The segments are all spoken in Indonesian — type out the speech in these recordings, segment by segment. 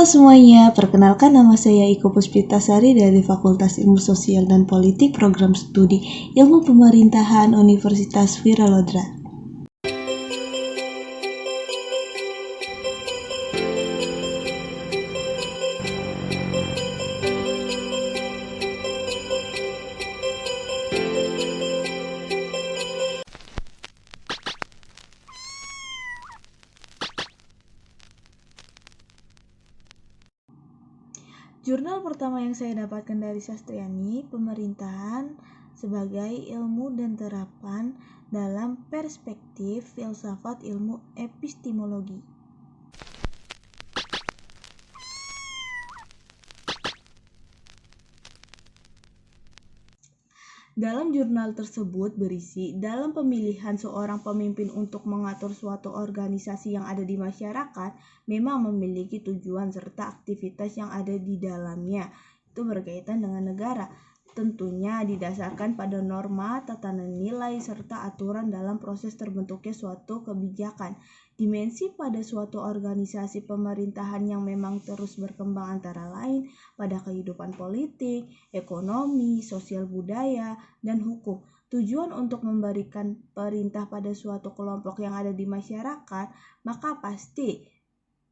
Halo semuanya, perkenalkan nama saya Iko Puspitasari dari Fakultas Ilmu Sosial dan Politik Program Studi Ilmu Pemerintahan Universitas Wiralodra. Jurnal pertama yang saya dapatkan dari Sastriani, Pemerintahan sebagai Ilmu dan Terapan dalam Perspektif Filsafat Ilmu Epistemologi. Dalam jurnal tersebut berisi dalam pemilihan seorang pemimpin untuk mengatur suatu organisasi yang ada di masyarakat memang memiliki tujuan serta aktivitas yang ada di dalamnya. Itu berkaitan dengan negara. Tentunya didasarkan pada norma, tatanan nilai, serta aturan dalam proses terbentuknya suatu kebijakan. Dimensi pada suatu organisasi pemerintahan yang memang terus berkembang antara lain pada kehidupan politik, ekonomi, sosial budaya, dan hukum. Tujuan untuk memberikan perintah pada suatu kelompok yang ada di masyarakat, maka pasti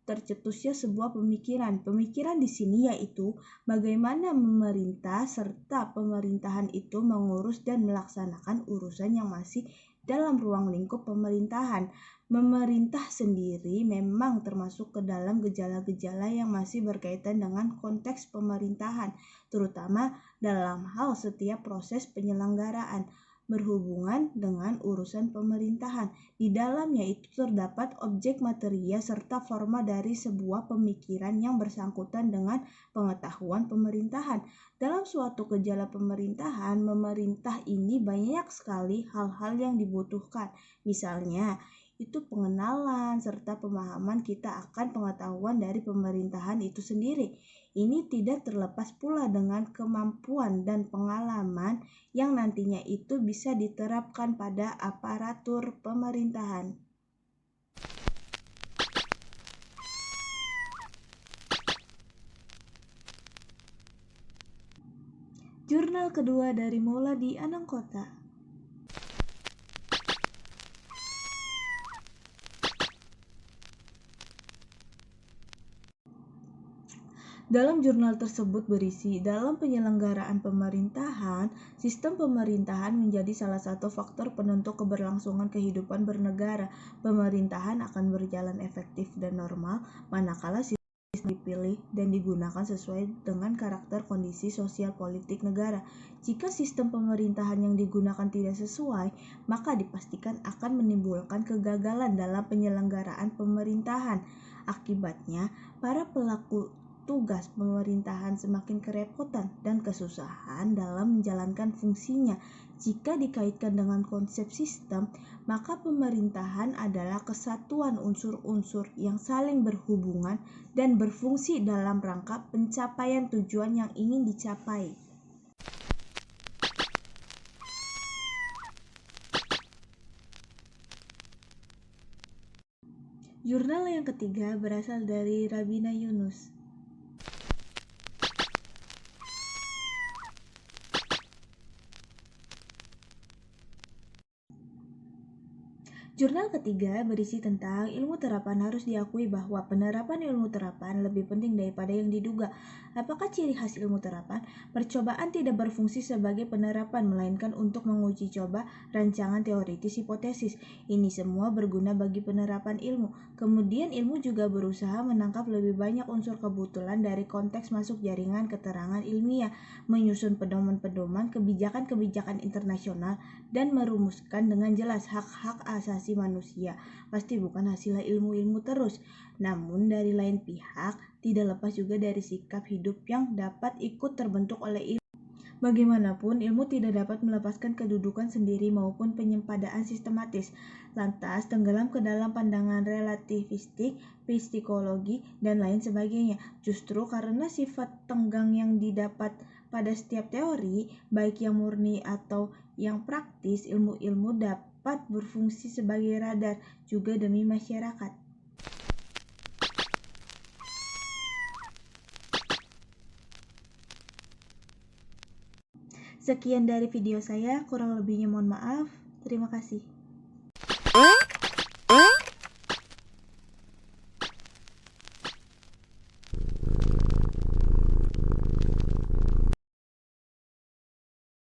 tercetusnya sebuah pemikiran. Pemikiran di sini yaitu bagaimana memerintah serta pemerintahan itu mengurus dan melaksanakan urusan yang masih dalam ruang lingkup pemerintahan. Memerintah sendiri memang termasuk ke dalam gejala-gejala yang masih berkaitan dengan konteks pemerintahan, terutama dalam hal setiap proses penyelenggaraan berhubungan dengan urusan pemerintahan. Di dalamnya itu terdapat objek materia serta forma dari sebuah pemikiran yang bersangkutan dengan pengetahuan pemerintahan. Dalam suatu gejala pemerintahan, memerintah ini banyak sekali hal-hal yang dibutuhkan. Misalnya, itu pengenalan serta pemahaman kita akan pengetahuan dari pemerintahan itu sendiri. Ini tidak terlepas pula dengan kemampuan dan pengalaman yang nantinya itu bisa diterapkan pada aparatur pemerintahan. Jurnal kedua dari Mauladi Anangkota. Dalam jurnal tersebut berisi, dalam penyelenggaraan pemerintahan, sistem pemerintahan menjadi salah satu faktor penentu keberlangsungan kehidupan bernegara. Pemerintahan akan berjalan efektif dan normal manakala sistem dipilih dan digunakan sesuai dengan karakter kondisi sosial politik negara. Jika sistem pemerintahan yang digunakan tidak sesuai, maka dipastikan akan menimbulkan kegagalan dalam penyelenggaraan pemerintahan. Akibatnya, para pelaku tugas pemerintahan semakin kerepotan dan kesusahan dalam menjalankan fungsinya. Jika dikaitkan dengan konsep sistem, maka pemerintahan adalah kesatuan unsur-unsur yang saling berhubungan dan berfungsi dalam rangka pencapaian tujuan yang ingin dicapai. Jurnal yang ketiga berasal dari Rabina Yunus. Jurnal ketiga berisi tentang ilmu terapan. Harus diakui bahwa penerapan ilmu terapan lebih penting daripada yang diduga. Apakah ciri khas ilmu terapan? Percobaan tidak berfungsi sebagai penerapan, melainkan untuk menguji coba rancangan teoritis hipotesis. Ini semua berguna bagi penerapan ilmu. Kemudian ilmu juga berusaha menangkap lebih banyak unsur kebetulan dari konteks masuk jaringan keterangan ilmiah, menyusun pedoman-pedoman kebijakan-kebijakan internasional, dan merumuskan dengan jelas hak-hak asasi manusia. Pasti bukan hasil ilmu-ilmu terus, namun dari lain pihak tidak lepas juga dari sikap hidup yang dapat ikut terbentuk oleh ilmu. Bagaimanapun, ilmu tidak dapat melepaskan kedudukan sendiri maupun penyempadaan sistematis, lantas tenggelam ke dalam pandangan relativistik, psikologi, dan lain sebagainya. Justru karena sifat tenggang yang didapat pada setiap teori, baik yang murni atau yang praktis, ilmu-ilmu dapat berfungsi sebagai radar juga demi masyarakat. Sekian dari video saya, kurang lebihnya mohon maaf. Terima kasih.